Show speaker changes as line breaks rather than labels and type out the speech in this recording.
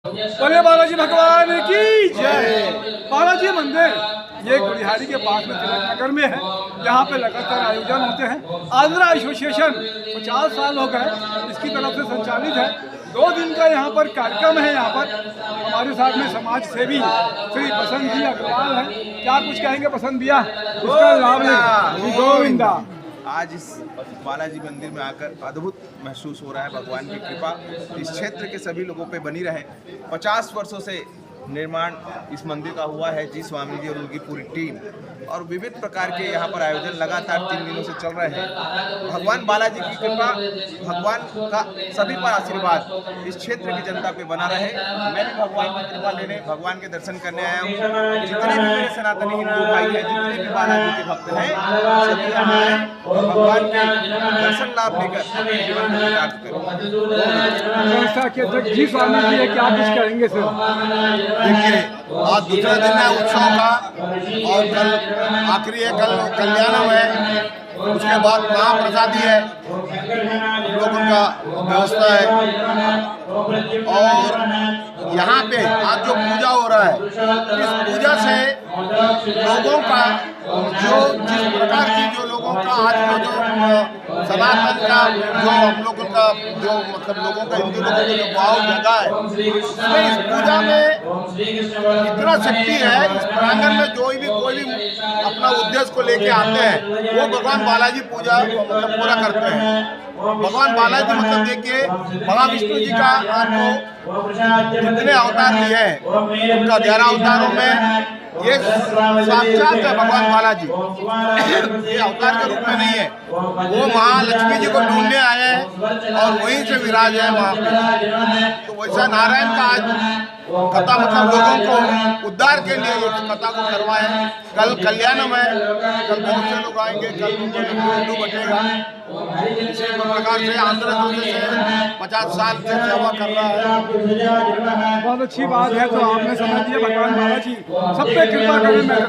बोले बालाजी भगवान की जय। बालाजी मंदिर ये गुड़ियारी के पास में तिलक नगर में है। यहाँ पे लगातार आयोजन होते हैं। आंध्रा एसोसिएशन 50 साल हो गए इसकी तरफ से संचालित है। 2 दिन का यहाँ पर कार्यक्रम है। यहाँ पर हमारे साथ में समाज सेवी श्री बसंत जी अग्रवाल है। क्या कुछ कहेंगे बसंत भैया? उसका लाभ लें। गोविंदा।
आज इस बालाजी मंदिर में आकर अद्भुत महसूस हो रहा है। भगवान की कृपा इस क्षेत्र के सभी लोगों पे बनी रहे। 50 वर्षों से निर्माण इस मंदिर का हुआ है। जी स्वामी जी और उनकी पूरी टीम और विविध प्रकार के यहाँ पर आयोजन लगातार 3 दिनों से चल रहे हैं। भगवान बालाजी की कृपा, भगवान का सभी पर आशीर्वाद इस क्षेत्र की जनता पे बना रहे। मैं भी भगवान की कृपा लेने, भगवान के दर्शन करने आया हूँ। जितने भी मेरे सनातनी हिंदू भाई हैं, जितने भी बालाजी के भक्त हैं, सभी यहाँ आए और भगवान के दर्शन लाभ लेकर जीवन में प्राप्त करें।
संस्था के अध्यक्ष जी स्वामी जी क्या कुछ कहेंगे सर?
देखिए, आज दूसरा दिन है उत्सव का और कल आखिरी है, कल कल्याणम है, उसके बाद महाप्रसादी है, हम लोगों का व्यवस्था है। और यहाँ पे आज जो पूजा हो रहा है, इस पूजा से लोगों का जिस प्रकार की जो लोगों का आज का जो सनातन का जो हम लोगों का जो मतलब लोगों का हिंदू लोगों का जो भाव जगा है, उसमें इस पूजा में इतना शक्ति है। इस प्रांगण में कोई भी अपना उद्देश्य को लेके आते हैं, वो भगवान बालाजी पूजा मतलब पूरा करते हैं। भगवान बालाजी मतलब देखिए, महाविष्णु जी का आपको जितने अवतार लिए हैं, उनका 11 अवतारों में ये साक्षात है भगवान बालाजी। ये अवतार के रूप में नहीं है, वो महालक्ष्मी जी को ढूंढने आए हैं और वहीं से विराज है वहाँ पे। तो वैसा नारायण का आज कथा मतलब लोगों को उद्धार के लिए ये कथा को करवाए। कल कल्याणम है, कल बहुत से लोग आएंगे, कल हिंदू बटेगा। इसी प्रकार से आंध्र प्रदेश से 50 साल से सेवा कर रहा है।
बहुत अच्छी बात है। तो आपने समझ लिया भगवान बालाजी सब पे कृपा करें। मैं